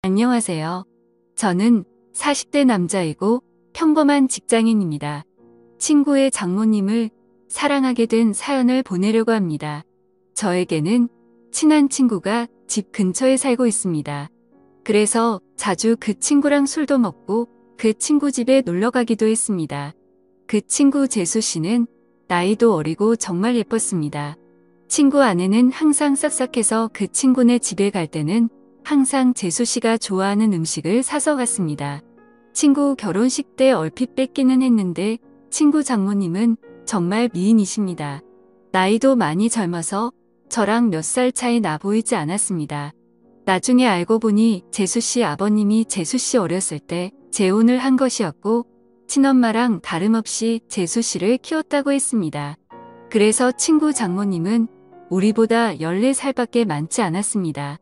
안녕하세요. 저는 40대 남자이고 평범한 직장인입니다. 친구의 장모님을 사랑하게 된 사연을 보내려고 합니다. 저에게는 친한 친구가 집 근처에 살고 있습니다. 그래서 자주 그 친구랑 술도 먹고 그 친구 집에 놀러 가기도 했습니다. 그 친구 재수 씨는 나이도 어리고 정말 예뻤습니다. 친구 아내는 항상 싹싹해서 그 친구네 집에 갈 때는 항상 재수 씨가 좋아하는 음식을 사서 갔습니다. 친구 결혼식 때 얼핏 뵙기는 했는데 친구 장모님은 정말 미인이십니다. 나이도 많이 젊어서 저랑 몇 살 차이 나 보이지 않았습니다. 나중에 알고 보니 재수 씨 아버님이 재수 씨 어렸을 때 재혼을 한 것이었고 친엄마랑 다름없이 재수 씨를 키웠다고 했습니다. 그래서 친구 장모님은 우리보다 14살밖에 많지 않았습니다.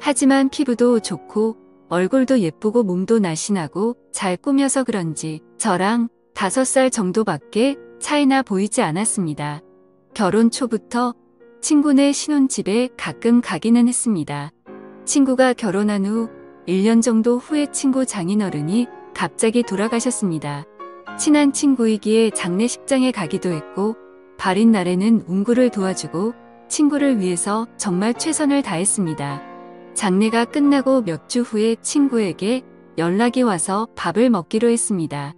하지만 피부도 좋고 얼굴도 예쁘고 몸도 날씬하고 잘 꾸며서 그런지 저랑 5살 정도밖에 차이나 보이지 않았습니다. 결혼 초부터 친구네 신혼집에 가끔 가기는 했습니다. 친구가 결혼한 후 1년 정도 후에 친구 장인어른이 갑자기 돌아가셨습니다. 친한 친구이기에 장례식장에 가기도 했고 발인 날에는 운구를 도와주고 친구를 위해서 정말 최선을 다했습니다. 장례가 끝나고 몇 주 후에 친구에게 연락이 와서 밥을 먹기로 했습니다.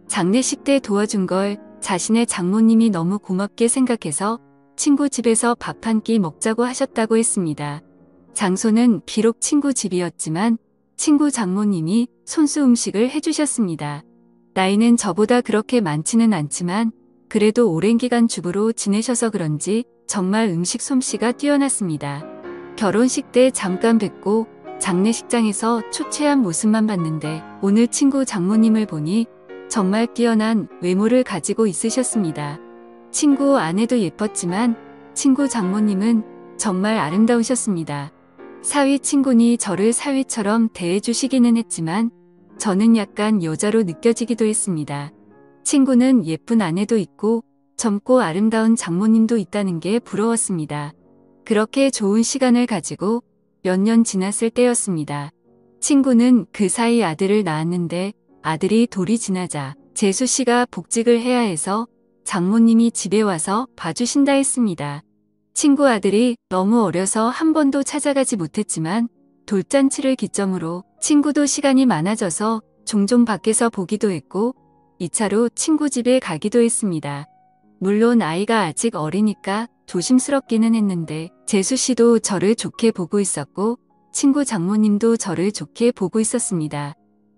장례식 때 도와준 걸 자신의 장모님이 너무 고맙게 생각해서 친구 집에서 밥 한 끼 먹자고 하셨다고 했습니다. 장소는 비록 친구 집이었지만 친구 장모님이 손수 음식을 해주셨습니다. 나이는 저보다 그렇게 많지는 않지만 그래도 오랜 기간 주부로 지내셔서 그런지 정말 음식 솜씨가 뛰어났습니다. 결혼식 때 잠깐 뵙고 장례식장에서 초췌한 모습만 봤는데 오늘 친구 장모님을 보니 정말 뛰어난 외모를 가지고 있으셨습니다. 친구 아내도 예뻤지만 친구 장모님은 정말 아름다우셨습니다. 사위 친구니 저를 사위처럼 대해주시기는 했지만 저는 약간 여자로 느껴지기도 했습니다. 친구는 예쁜 아내도 있고 젊고 아름다운 장모님도 있다는 게 부러웠습니다. 그렇게 좋은 시간을 가지고 몇 년 지났을 때였습니다. 친구는 그 사이 아들을 낳았는데 아들이 돌이 지나자 재수 씨가 복직을 해야 해서 장모님이 집에 와서 봐주신다 했습니다. 친구 아들이 너무 어려서 한 번도 찾아가지 못했지만 돌잔치를 기점으로 친구도 시간이 많아져서 종종 밖에서 보기도 했고 2차로 친구 집에 가기도 했습니다. 물론 아이가 아직 어리니까 조심스럽기는 했는데 재수 씨도 저를 좋게 보고 있었고 친구 장모님도 저를 좋게 보고 있었습니다.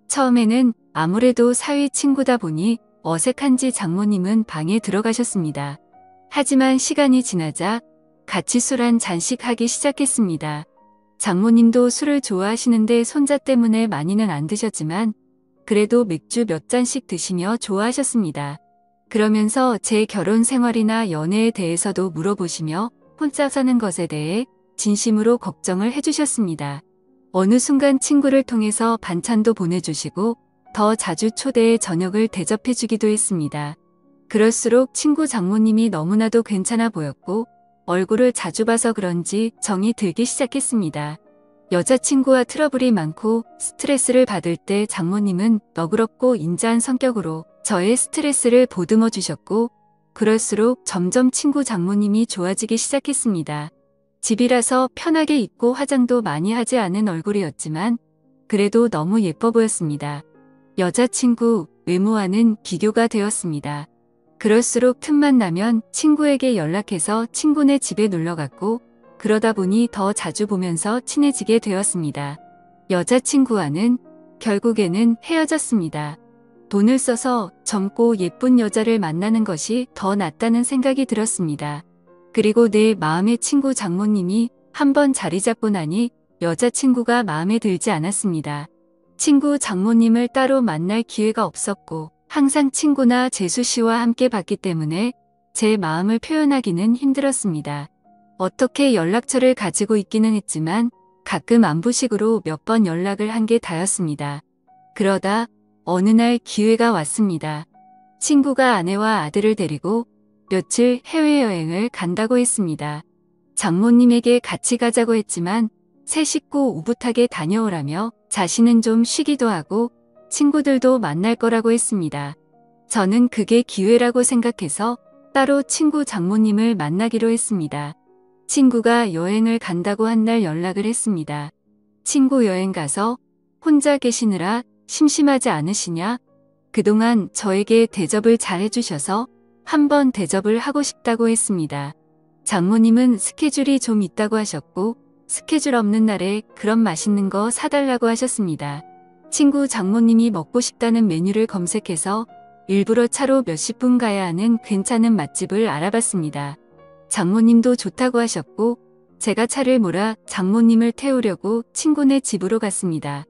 처음에는 아무래도 사위 친구다 보니 어색한지 장모님은 방에 들어가셨습니다. 하지만 시간이 지나자 같이 술 한 잔씩 하기 시작했습니다. 장모님도 술을 좋아하시는데 손자 때문에 많이는 안 드셨지만 그래도 맥주 몇 잔씩 드시며 좋아하셨습니다. 그러면서 제 결혼 생활이나 연애에 대해서도 물어보시며 혼자 사는 것에 대해 진심으로 걱정을 해주셨습니다. 어느 순간 친구를 통해서 반찬도 보내주시고 더 자주 초대해 저녁을 대접해주기도 했습니다. 그럴수록 친구 장모님이 너무나도 괜찮아 보였고 얼굴을 자주 봐서 그런지 정이 들기 시작했습니다. 여자친구와 트러블이 많고 스트레스를 받을 때 장모님은 너그럽고 인자한 성격으로 저의 스트레스를 보듬어 주셨고 그럴수록 점점 친구 장모님이 좋아지기 시작했습니다. 집이라서 편하게 입고 화장도 많이 하지 않은 얼굴이었지만 그래도 너무 예뻐 보였습니다. 여자친구 외모와는 비교가 되었습니다. 그럴수록 틈만 나면 친구에게 연락해서 친구네 집에 놀러갔고 그러다 보니 더 자주 보면서 친해지게 되었습니다. 여자친구와는 결국에는 헤어졌습니다. 돈을 써서 젊고 예쁜 여자를 만나는 것이 더 낫다는 생각이 들었습니다. 그리고 내 마음의 친구 장모님이 한번 자리 잡고 나니 여자친구가 마음에 들지 않았습니다. 친구 장모님을 따로 만날 기회가 없었고 항상 친구나 재수 씨와 함께 봤기 때문에 제 마음을 표현하기는 힘들었습니다. 어떻게 연락처를 가지고 있기는 했지만 가끔 안부식으로 몇 번 연락을 한 게 다였습니다. 그러다 어느 날 기회가 왔습니다. 친구가 아내와 아들을 데리고 며칠 해외여행을 간다고 했습니다. 장모님에게 같이 가자고 했지만 새 식구 오붓하게 다녀오라며 자신은 좀 쉬기도 하고 친구들도 만날 거라고 했습니다. 저는 그게 기회라고 생각해서 따로 친구 장모님을 만나기로 했습니다. 친구가 여행을 간다고 한 날 연락을 했습니다. 친구 여행 가서 혼자 계시느라 심심하지 않으시냐? 그동안 저에게 대접을 잘 해주셔서 한번 대접을 하고 싶다고 했습니다. 장모님은 스케줄이 좀 있다고 하셨고 스케줄 없는 날에 그런 맛있는 거 사달라고 하셨습니다. 친구 장모님이 먹고 싶다는 메뉴를 검색해서 일부러 차로 몇십 분 가야 하는 괜찮은 맛집을 알아봤습니다. 장모님도 좋다고 하셨고 제가 차를 몰아 장모님을 태우려고 친구네 집으로 갔습니다.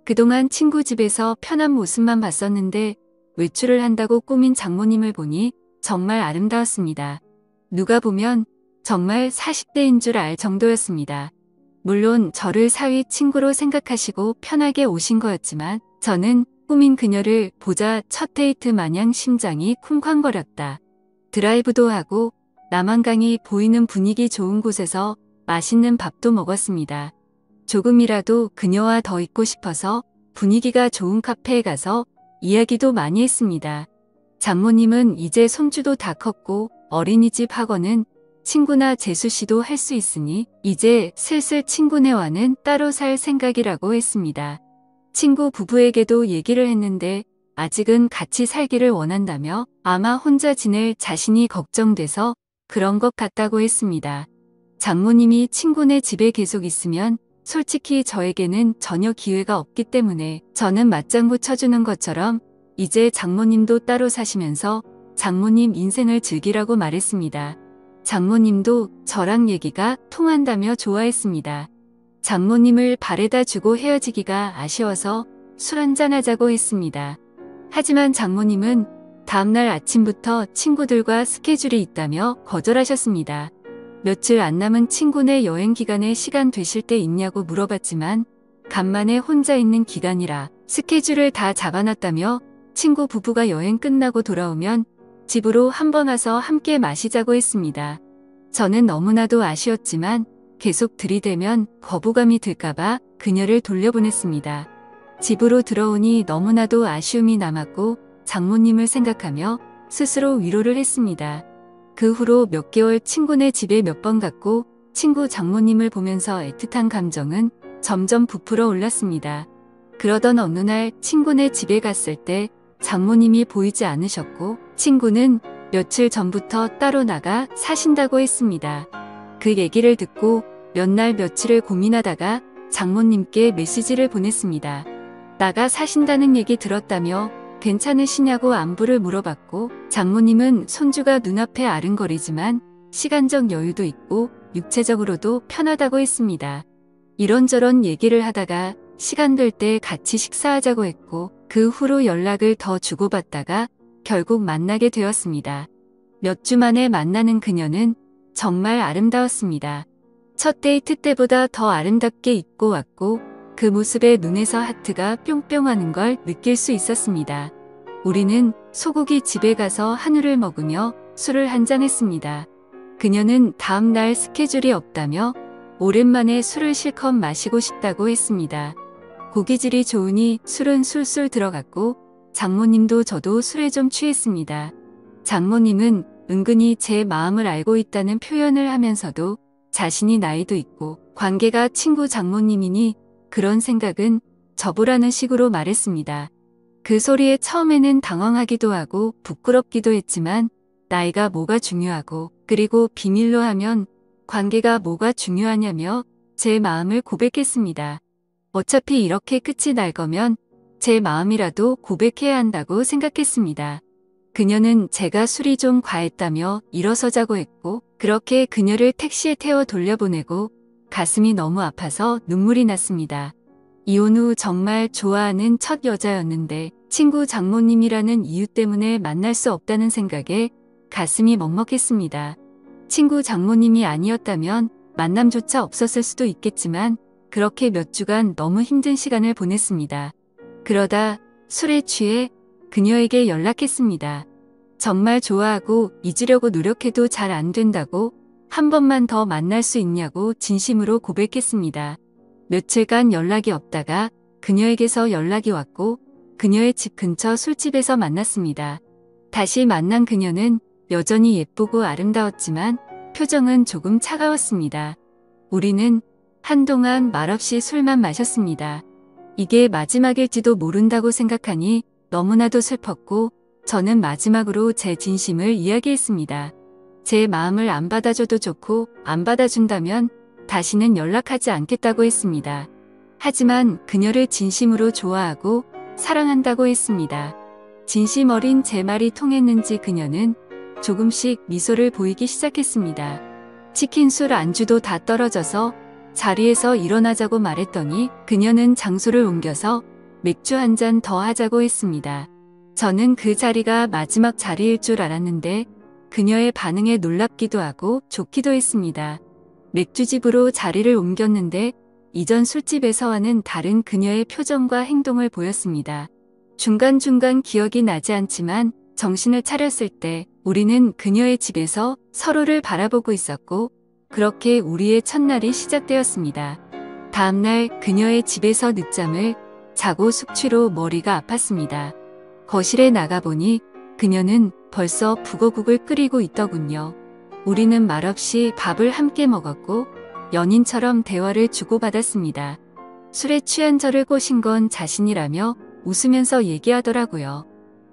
그동안 친구 집에서 편한 모습만 봤었는데 외출을 한다고 꾸민 장모님을 보니 정말 아름다웠습니다. 누가 보면 정말 40대인 줄 알 정도였습니다. 물론 저를 사위 친구로 생각하시고 편하게 오신 거였지만 저는 꾸민 그녀를 보자 첫 데이트 마냥 심장이 쿵쾅거렸다. 드라이브도 하고 남한강이 보이는 분위기 좋은 곳에서 맛있는 밥도 먹었습니다. 조금이라도 그녀와 더 있고 싶어서 분위기가 좋은 카페에 가서 이야기도 많이 했습니다. 장모님은 이제 손주도 다 컸고 어린이집 학원은 친구나 재수씨도 할 수 있으니 이제 슬슬 친구네와는 따로 살 생각이라고 했습니다. 친구 부부에게도 얘기를 했는데 아직은 같이 살기를 원한다며 아마 혼자 지낼 자신이 걱정돼서 그런 것 같다고 했습니다. 장모님이 친구네 집에 계속 있으면 솔직히 저에게는 전혀 기회가 없기 때문에 저는 맞장구 쳐주는 것처럼 이제 장모님도 따로 사시면서 장모님 인생을 즐기라고 말했습니다. 장모님도 저랑 얘기가 통한다며 좋아했습니다. 장모님을 바래다 주고 헤어지기가 아쉬워서 술 한잔하자고 했습니다. 하지만 장모님은 다음날 아침부터 친구들과 스케줄이 있다며 거절하셨습니다. 며칠 안 남은 친구네 여행 기간에 시간 되실 때 있냐고 물어봤지만 간만에 혼자 있는 기간이라 스케줄을 다 잡아놨다며 친구 부부가 여행 끝나고 돌아오면 집으로 한번 와서 함께 마시자고 했습니다. 저는 너무나도 아쉬웠지만 계속 들이대면 거부감이 들까봐 그녀를 돌려보냈습니다. 집으로 들어오니 너무나도 아쉬움이 남았고 장모님을 생각하며 스스로 위로를 했습니다. 그 후로 몇 개월 친구네 집에 몇 번 갔고 친구 장모님을 보면서 애틋한 감정은 점점 부풀어 올랐습니다. 그러던 어느 날 친구네 집에 갔을 때 장모님이 보이지 않으셨고 친구는 며칠 전부터 따로 나가 사신다고 했습니다. 그 얘기를 듣고 몇 날 며칠을 고민하다가 장모님께 메시지를 보냈습니다. 나가 사신다는 얘기 들었다며 괜찮으시냐고 안부를 물어봤고 장모님은 손주가 눈앞에 아른거리지만 시간적 여유도 있고 육체적으로도 편하다고 했습니다. 이런저런 얘기를 하다가 시간 될 때 같이 식사하자고 했고 그 후로 연락을 더 주고받다가 결국 만나게 되었습니다. 몇 주 만에 만나는 그녀는 정말 아름다웠습니다. 첫 데이트 때보다 더 아름답게 입고 왔고 그 모습에 눈에서 하트가 뿅뿅하는 걸 느낄 수 있었습니다. 우리는 소고기 집에 가서 한우를 먹으며 술을 한잔했습니다. 그녀는 다음 날 스케줄이 없다며 오랜만에 술을 실컷 마시고 싶다고 했습니다. 고기질이 좋으니 술은 술술 들어갔고 장모님도 저도 술에 좀 취했습니다. 장모님은 은근히 제 마음을 알고 있다는 표현을 하면서도 자신이 나이도 있고 관계가 친구 장모님이니 그런 생각은 접으라는 식으로 말했습니다. 그 소리에 처음에는 당황하기도 하고 부끄럽기도 했지만 나이가 뭐가 중요하고 그리고 비밀로 하면 관계가 뭐가 중요하냐며 제 마음을 고백했습니다. 어차피 이렇게 끝이 날 거면 제 마음이라도 고백해야 한다고 생각했습니다. 그녀는 제가 술이 좀 과했다며 일어서자고 했고 그렇게 그녀를 택시에 태워 돌려보내고 가슴이 너무 아파서 눈물이 났습니다. 이혼 후 정말 좋아하는 첫 여자였는데 친구 장모님이라는 이유 때문에 만날 수 없다는 생각에 가슴이 먹먹했습니다. 친구 장모님이 아니었다면 만남조차 없었을 수도 있겠지만 그렇게 몇 주간 너무 힘든 시간을 보냈습니다. 그러다 술에 취해 그녀에게 연락했습니다. 정말 좋아하고 잊으려고 노력해도 잘 안 된다고 한 번만 더 만날 수 있냐고 진심으로 고백했습니다. 며칠간 연락이 없다가 그녀에게서 연락이 왔고 그녀의 집 근처 술집에서 만났습니다. 다시 만난 그녀는 여전히 예쁘고 아름다웠지만 표정은 조금 차가웠습니다. 우리는 한동안 말없이 술만 마셨습니다. 이게 마지막일지도 모른다고 생각하니 너무나도 슬펐고 저는 마지막으로 제 진심을 이야기했습니다. 제 마음을 안 받아줘도 좋고 안 받아준다면 다시는 연락하지 않겠다고 했습니다. 하지만 그녀를 진심으로 좋아하고 사랑한다고 했습니다. 진심 어린 제 말이 통했는지 그녀는 조금씩 미소를 보이기 시작했습니다. 치킨 술 안주도 다 떨어져서 자리에서 일어나자고 말했더니 그녀는 장소를 옮겨서 맥주 한 잔 더 하자고 했습니다. 저는 그 자리가 마지막 자리일 줄 알았는데 그녀의 반응에 놀랍기도 하고 좋기도 했습니다. 맥주집으로 자리를 옮겼는데 이전 술집에서와는 다른 그녀의 표정과 행동을 보였습니다. 중간중간 기억이 나지 않지만 정신을 차렸을 때 우리는 그녀의 집에서 서로를 바라보고 있었고 그렇게 우리의 첫날이 시작되었습니다. 다음날 그녀의 집에서 늦잠을 자고 숙취로 머리가 아팠습니다. 거실에 나가보니 그녀는 벌써 북어국을 끓이고 있더군요. 우리는 말없이 밥을 함께 먹었고 연인처럼 대화를 주고받았습니다. 술에 취한 저를 꼬신 건 자신이라며 웃으면서 얘기하더라고요.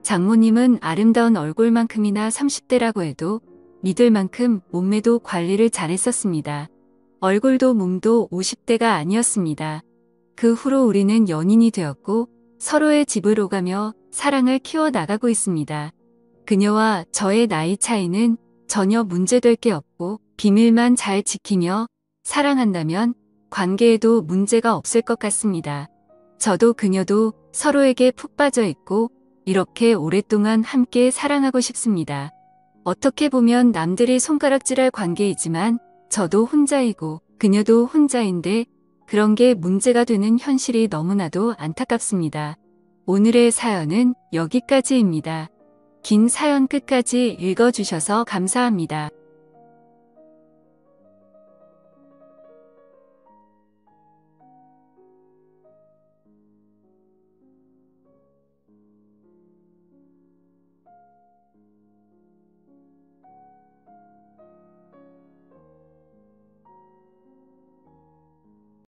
장모님은 아름다운 얼굴만큼이나 30대라고 해도 믿을 만큼 몸매도 관리를 잘했었습니다. 얼굴도 몸도 50대가 아니었습니다. 그 후로 우리는 연인이 되었고 서로의 집을 오가며 사랑을 키워나가고 있습니다. 그녀와 저의 나이 차이는 전혀 문제될 게 없고 비밀만 잘 지키며 사랑한다면 관계에도 문제가 없을 것 같습니다. 저도 그녀도 서로에게 푹 빠져 있고 이렇게 오랫동안 함께 사랑하고 싶습니다. 어떻게 보면 남들이 손가락질할 관계이지만 저도 혼자이고 그녀도 혼자인데 그런 게 문제가 되는 현실이 너무나도 안타깝습니다. 오늘의 사연은 여기까지입니다. 긴 사연 끝까지 읽어주셔서 감사합니다.